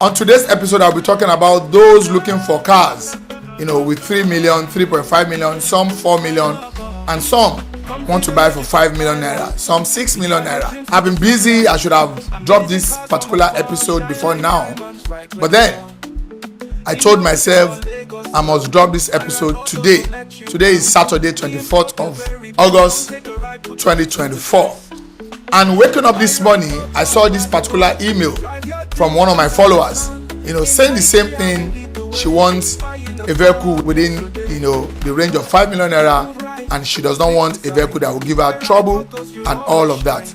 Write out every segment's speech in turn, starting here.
On today's episode, I'll be talking about those looking for cars, with 3 million, 3.5 million, some 4 million, and some want to buy for 5 million naira, some 6 million naira. I've been busy. I should have dropped this particular episode before now, but then I told myself I must drop this episode today. Today is Saturday, 24th of August, 2024. And waking up this morning, I saw this particular email from one of my followers, saying the same thing. She wants a vehicle within, the range of 5 million naira, and she does not want a vehicle that will give her trouble and all of that.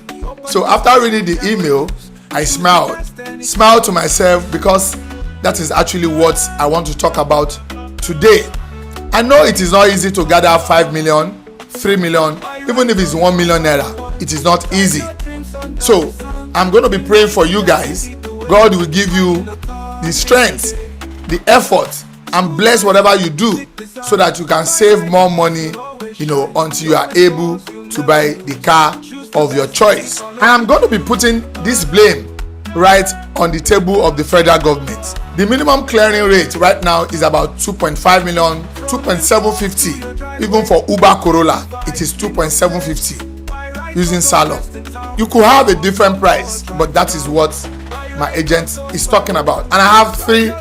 So after reading the email, I smiled to myself, because that is actually what I want to talk about today. I know it is not easy to gather 5 million, 3 million, even if it's 1 million naira. It is not easy. So I'm going to be praying for you guys. God will give you the strength, the effort, and bless whatever you do, so that you can save more money, until you are able to buy the car of your choice. I am going to be putting this blame right on the table of the federal government. The minimum clearing rate right now is about 2.5 million, 2.750. Even for Uber Corolla, it is 2.750 using Salon. You could have a different price, but that is what my agent is talking about. And I have 3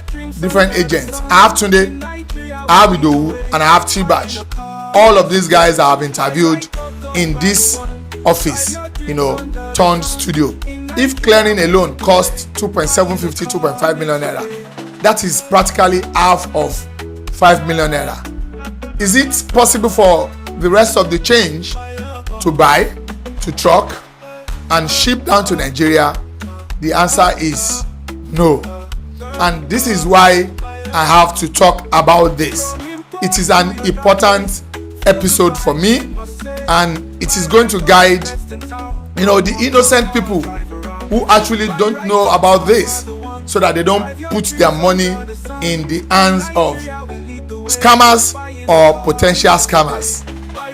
different agents. I have Tunde, I have Idowu, and I have T-Bash. All of these guys I have interviewed in this office, turned studio. If clearing alone costs 2.750, 2.5 million naira, that is practically half of 5 million naira. Is it possible for the rest of the change to buy, to truck, and ship down to Nigeria? The answer is no. And this is why I have to talk about this. It is an important episode for me, and it is going to guide, the innocent people who actually don't know about this, so that they don't put their money in the hands of scammers or potential scammers.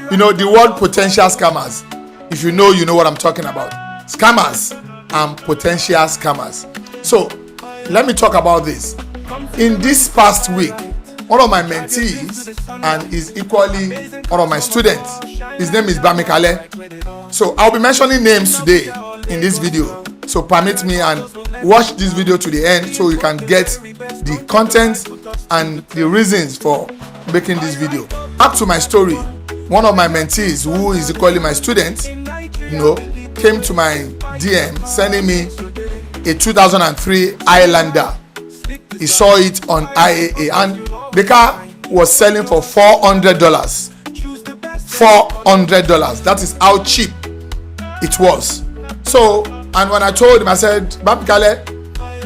The word potential scammers, if you know what I'm talking about. Scammers and potential scammers. So let me talk about this. In this past week, one of my mentees, and is equally one of my students, his name is Bamikale. So I'll be mentioning names today in this video. So permit me and watch this video to the end, so you can get the content and the reasons for making this video. Up to my story, one of my mentees, who is equally my student, came to my DM sending me a 2003 Highlander. He saw it on IAA, and the car was selling for $400. $400. That is how cheap it was. So, and when I told him, I said, Babikale,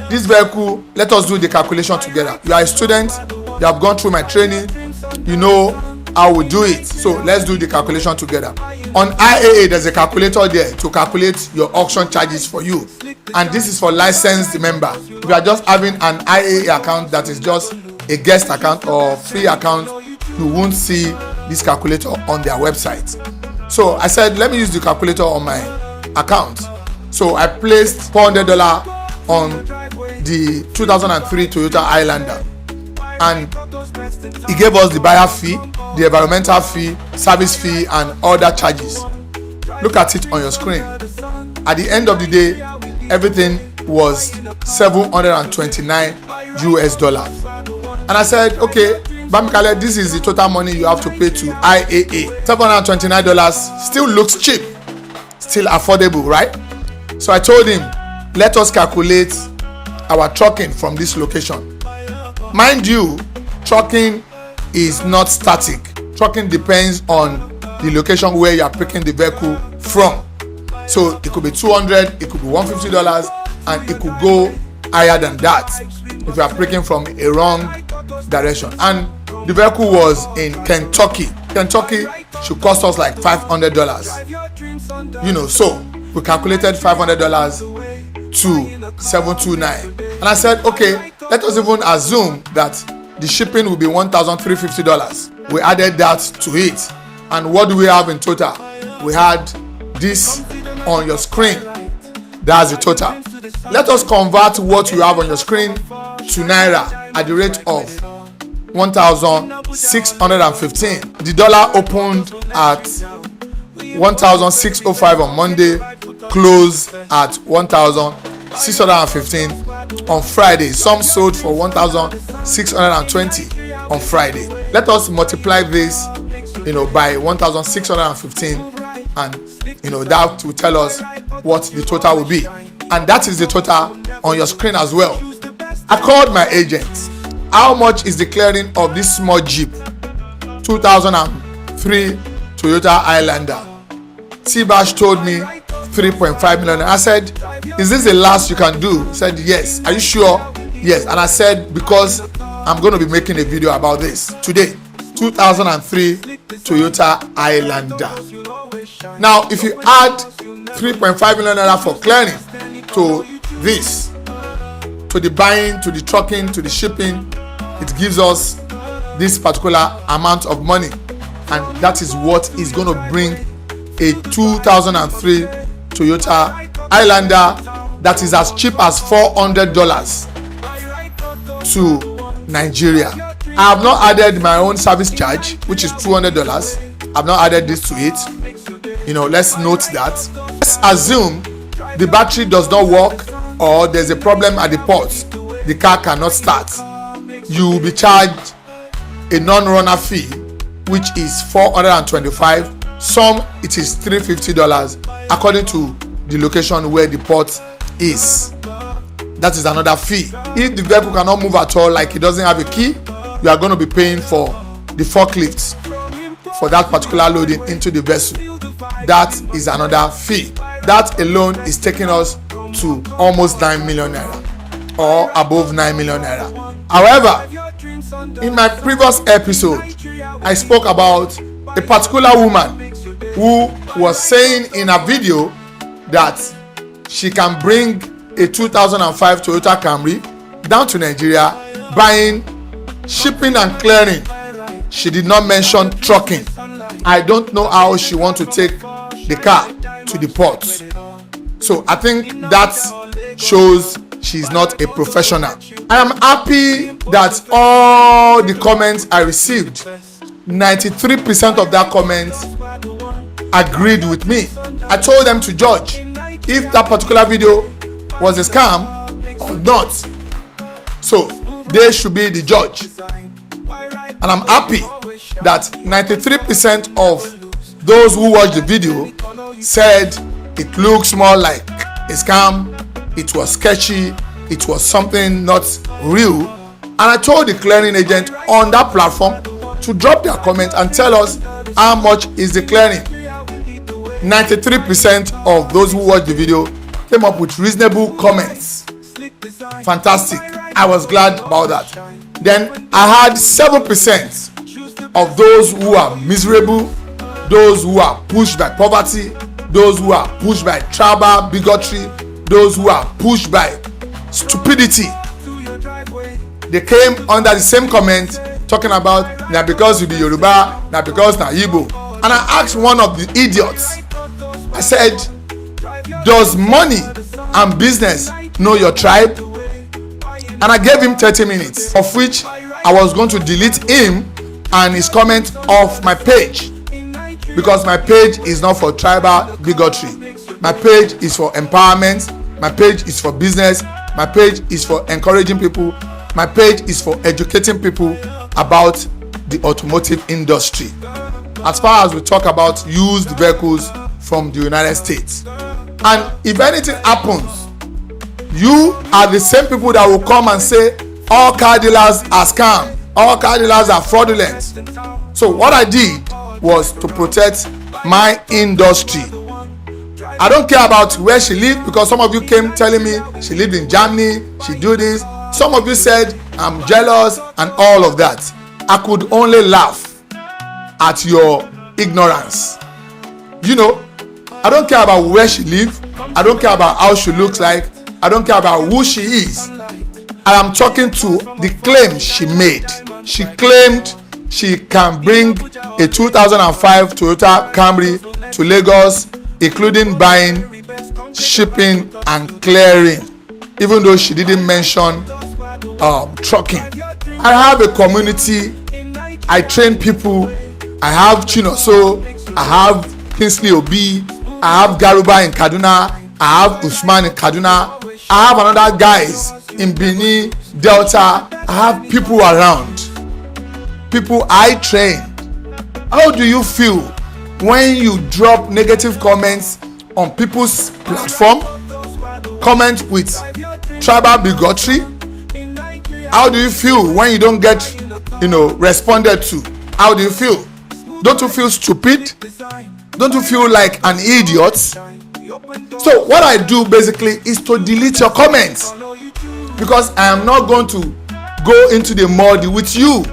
this vehicle, let us do the calculation together. You are a student, you have gone through my training, you know how we do it. So let's do the calculation together. On IAA, there's a calculator there to calculate your auction charges for you. And this is for licensed member. If you are just having an IAA account that is just a guest account or free account, you won't see this calculator on their website. So I said, let me use the calculator on my account. So I placed $400 on the 2003 Toyota Highlander, and he gave us the buyer fee, the environmental fee, service fee, and other charges. Look at it on your screen. At the end of the day, everything was $729. And I said, okay, Bamikale, this is the total money you have to pay to IAA. $729 still looks cheap, still affordable, right? So I told him, let us calculate our trucking from this location. Mind you, trucking is not static. Trucking depends on the location where you are picking the vehicle from. So it could be $200, it could be $150, and it could go higher than that if you are picking from a wrong direction. And the vehicle was in Kentucky. Kentucky should cost us like $500. So we calculated $500 to $729. And I said, okay, let us even assume that the shipping will be $1,350. We added that to it. And what do we have in total? We had this on your screen. That's the total. Let us convert what you have on your screen to naira at the rate of 1,615. The dollar opened at 1,605 on Monday, closed at 1,615 on Friday. Some sold for 1,620 on Friday. Let us multiply this, by 1,615, and that will tell us what the total will be. And that is the total on your screen as well. I called my agent. How much is the clearing of this small Jeep 2003 Toyota Highlander? T-Bash told me 3.5 million. I said, is this the last you can do? He said, yes. Are you sure? Yes. And I said, because I'm going to be making a video about this today. 2003 Toyota Highlander. Now, if you add 3.5 million naira for clearing to this, to the buying, to the trucking, to the shipping, it gives us this particular amount of money, and that is what is going to bring a 2003 Toyota Highlander that is as cheap as $400 to Nigeria. I have not added my own service charge, which is $200. I've not added this to it. Let's note that. Let's assume the battery does not work, or there's a problem at the port, the car cannot start. You will be charged a non-runner fee, which is $425. Some it is $350 according to the location where the port is. That is another fee. If the vehicle cannot move at all, like it doesn't have a key, you are going to be paying for the forklifts for that particular loading into the vessel. That is another fee. That alone is taking us to almost 9 million naira or above 9 million naira. However, in my previous episode, I spoke about a particular woman who was saying in a video that she can bring a 2005 Toyota Camry down to Nigeria, buying, shipping and clearing. She did not mention trucking. I don't know how she wants to take the car to the port. So I think that shows she's not a professional. I am happy that all the comments I received, 93% of that comments agreed with me. I told them to judge if that particular video was a scam or not. So they should be the judge. And I'm happy that 93% of those who watched the video said it looks more like a scam, it was sketchy, it was something not real. And I told the clearing agent on that platform to drop their comment and tell us how much is the clearing. 93% of those who watched the video came up with reasonable comments. Fantastic. I was glad about that. Then I had 7% of those who are miserable, those who are pushed by poverty, those who are pushed by tribal bigotry, those who are pushed by stupidity. They came under the same comment talking about now because you be Yoruba, now because na Igbo. And I asked one of the idiots, I said, does money and business know your tribe? And I gave him 30 minutes, of which I was going to delete him and his comment off my page, because my page is not for tribal bigotry. My page is for empowerment. My page is for business. My page is for encouraging people. My page is for educating people about the automotive industry. As far as we talk about used vehicles from the United States. And if anything happens, you are the same people that will come and say all car dealers are scam, all car dealers are fraudulent. So what I did was to protect my industry. I don't care about where she lived, because some of you came telling me she lived in Germany, she do this. Some of you said I'm jealous and all of that. I could only laugh at your ignorance. I don't care about where she lives. I don't care about how she looks like. I don't care about who she is. I am talking to the claim she made. She claimed she can bring a 2005 Toyota Camry to Lagos, including buying, shipping and clearing. even though she didn't mention trucking. I have a community. I train people. I have Chinoso. I have Kingsley Obi. I have Garuba in Kaduna. I have Usman in Kaduna. I have another guys in Benin, Delta. I have people around. People I train. How do you feel when you drop negative comments on people's platform? Comment with tribal bigotry? How do you feel when you don't get, responded to? How do you feel? Don't you feel stupid? Don't you feel like an idiot? So what I do basically is to delete your comments, because I am not going to go into the mud with you.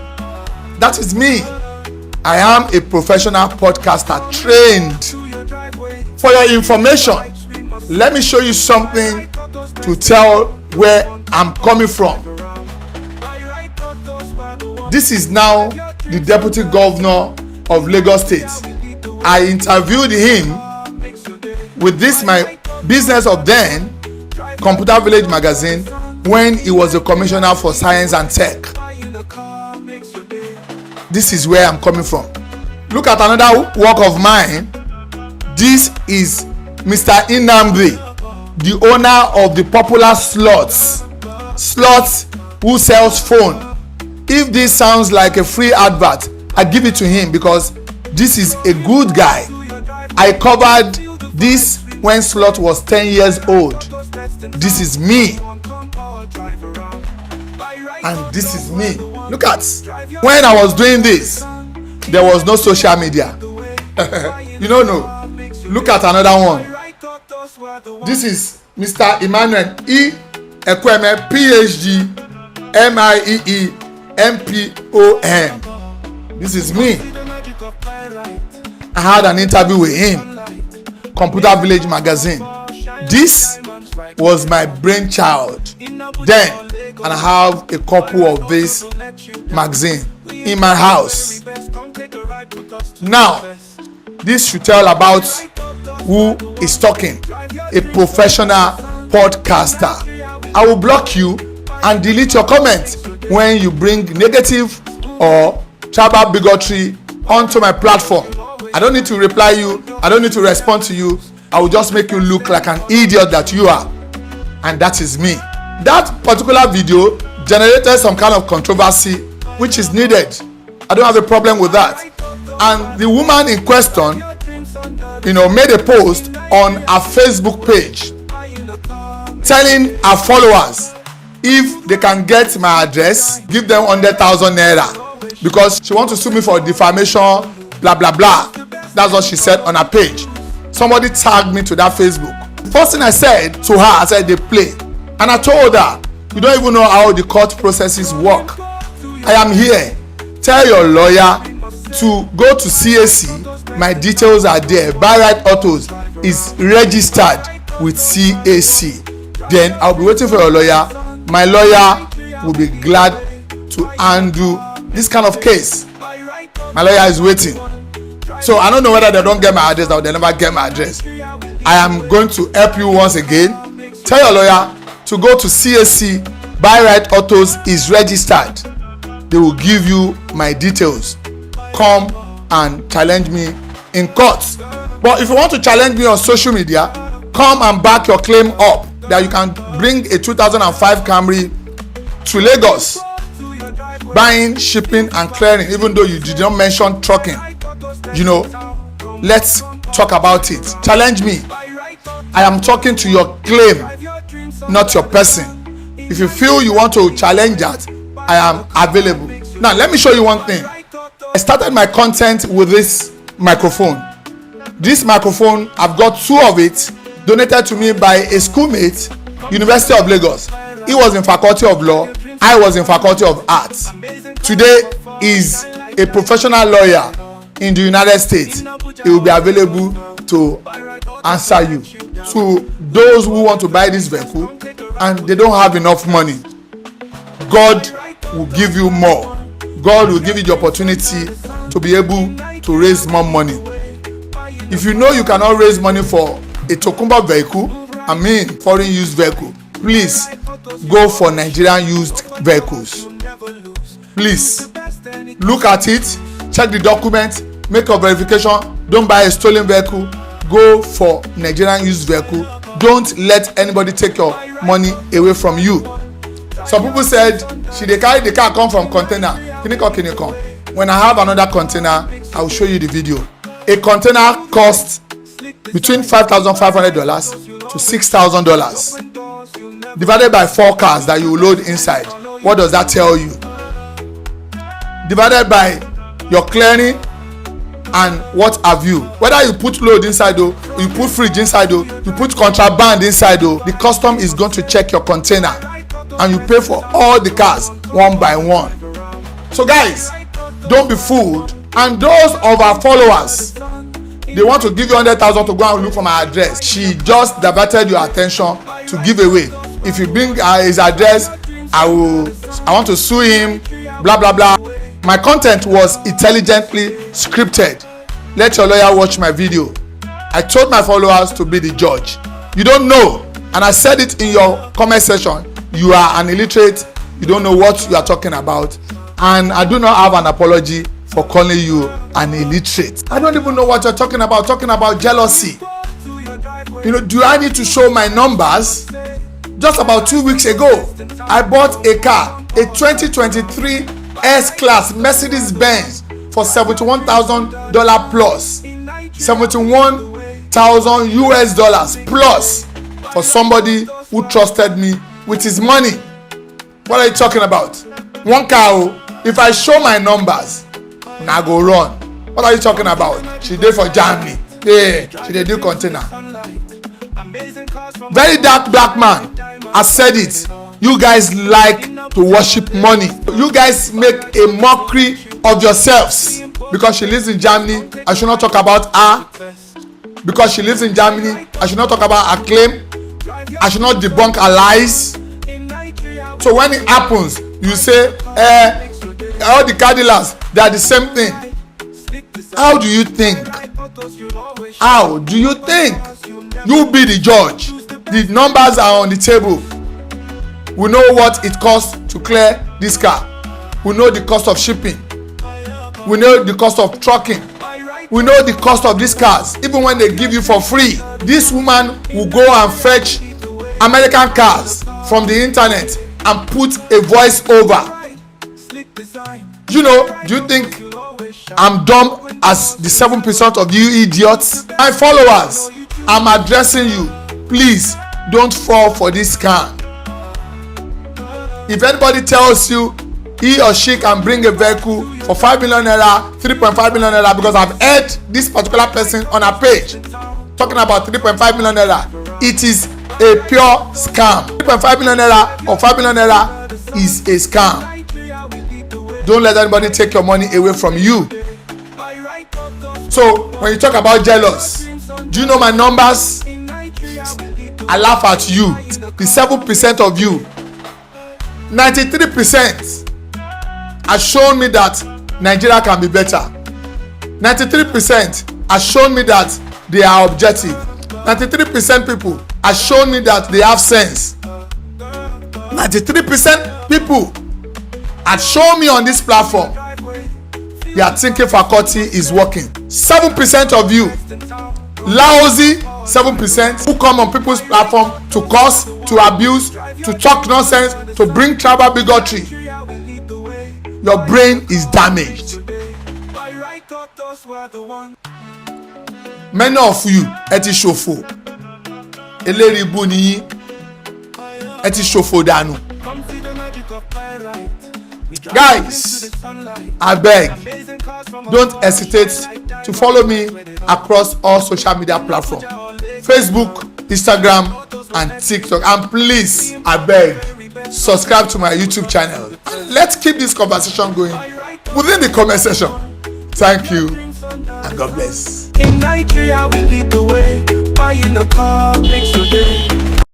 That is me. I am a professional podcaster trained. For your information, let me show you something to tell where I'm coming from. This is now the deputy governor of Lagos State. I interviewed him with this my business of then, Computer Village magazine, when he was a commissioner for science and tech. This is where I'm coming from. Look at another work of mine. This is Mr. Inambi, the owner of the popular slots who sells phone. If this sounds like a free advert, I give it to him because this is a good guy. I covered this when Slot was 10 years old. This is me. And this is me. Look at, when I was doing this, there was no social media. You don't know. Look at another one. This is Mr. Emmanuel E. Ekweme, PhD, MIEE, MPOM. This is me. I had an interview with him. Computer Village magazine. This was my brainchild then, and I have a couple of this magazine in my house. Now, this should tell about who is talking. A professional podcaster. I will block you and delete your comment when you bring negative or tribal bigotry onto my platform. I don't need to reply you. I don't need to respond to you. I will just make you look like an idiot that you are. And that is me. That particular video generated some kind of controversy, which is needed. I don't have a problem with that. And the woman in question, made a post on her Facebook page telling her followers if they can get my address, give them 100,000 naira, because she wants to sue me for defamation, blah blah blah. That's what she said on her page. Somebody tagged me to that Facebook. First thing I said to her, I said they play, and I told her, you don't even know how the court processes work. I am here. Tell your lawyer to go to CAC. My details are there. BUY-RITE Autos is registered with CAC. Then I'll be waiting for your lawyer. My lawyer will be glad to undo this kind of case. My lawyer is waiting. So I don't know whether they don't get my address or they never get my address. I am going to help you once again. Tell your lawyer to go to CAC. BUY-RITE Autos is registered. They will give you my details. Come and challenge me in court. But if you want to challenge me on social media, come and back your claim up that you can bring a 2005 Camry to Lagos, buying, shipping and clearing, even though you did not mention trucking. Let's talk about it. Challenge me. I am talking to your claim, not your person. If you feel you want to challenge that, I am available. Now let me show you one thing. I started my content with this microphone. This microphone, I've got two of it donated to me by a schoolmate, University of Lagos. He was in Faculty of Law. I was in Faculty of Arts. Today is a professional lawyer in the United States. He will be available to answer you. To those who want to buy this vehicle and they don't have enough money, God will give you more. God will give you the opportunity to be able to raise more money. If you know you cannot raise money for a Tokumba vehicle, foreign used vehicle, please go for Nigerian used vehicles. Please look at it, check the document, make a verification. Don't buy a stolen vehicle. Go for Nigerian used vehicle. Don't let anybody take your money away from you. Some people said she dey carry the car come from container. Kinikon. When I have another container, I will show you the video. A container costs between $5,500 to $6,000 divided by 4 cars that you load inside. What does that tell you? Divided by your clearing and what have you. Whether you put load inside or you put fridge inside or you put contraband inside, the custom is going to check your container and you pay for all the cars one by one. So guys, don't be fooled. And those of our followers, they want to give you 100,000 to go and look for my address. She just diverted your attention to give away. If you bring his address, I want to sue him, blah blah blah. My content was intelligently scripted. Let your lawyer watch my video. I told my followers to be the judge. You don't know, and I said it in your comment section. You are an illiterate. You don't know what you are talking about, and I do not have an apology for calling you an illiterate. I don't even know what you're talking about. Talking about jealousy. Do I need to show my numbers? Just about 2 weeks ago, I bought a car, a 2023 S-Class Mercedes-Benz for $71,000 plus, $71,000 US plus, for somebody who trusted me with his money. What are you talking about? One car, if I show my numbers, I go run. What are you talking about? She did for Germany. Yeah, she did do container. Very dark black man has said it. You guys like to worship money. You guys make a mockery of yourselves. Because she lives in Germany, I should not talk about her. Because she lives in Germany, I should not talk about her claim. I should not debunk her lies. So when it happens, you say, all the Cadillacs, they are the same thing. How do you think? How do you think? You be the judge. The numbers are on the table. We know what it costs to clear this car. We know the cost of shipping. We know the cost of trucking. We know the cost of these cars. Even when they give you for free, this woman will go and fetch American cars from the internet and put a voice over. Do you think I'm dumb as the 7% of you idiots? My followers, I'm addressing you. Please don't fall for this scam. If anybody tells you he or she can bring a vehicle for 5 million naira, 3.5 million naira, because I've heard this particular person on a page talking about 3.5 million naira, it is a pure scam. 3.5 million naira or 5 million naira is a scam. Don't let anybody take your money away from you. So when you talk about jealous, do you know my numbers? I laugh at you. The 7% of you, 93% has shown me that Nigeria can be better. 93% has shown me that they are objective. 93% people has shown me that they have sense. 93% people have shown me on this platform their thinking faculty is working. 7% of you, lousy 7%, who come on people's platform to curse, to abuse, to talk nonsense, to bring tribal bigotry. Your brain is damaged. Many of you, ẹ ti ṣòfò. Eléri ibu ni yín. Ẹ ti ṣòfò dànù. Guys, I beg, don't hesitate to follow me across all social media platforms, Facebook, Instagram, and TikTok. And please, I beg, subscribe to my YouTube channel. Let's keep this conversation going within the comment section. Thank you, and God bless. In Nigeria, we lead the way. Buying a car makes your day.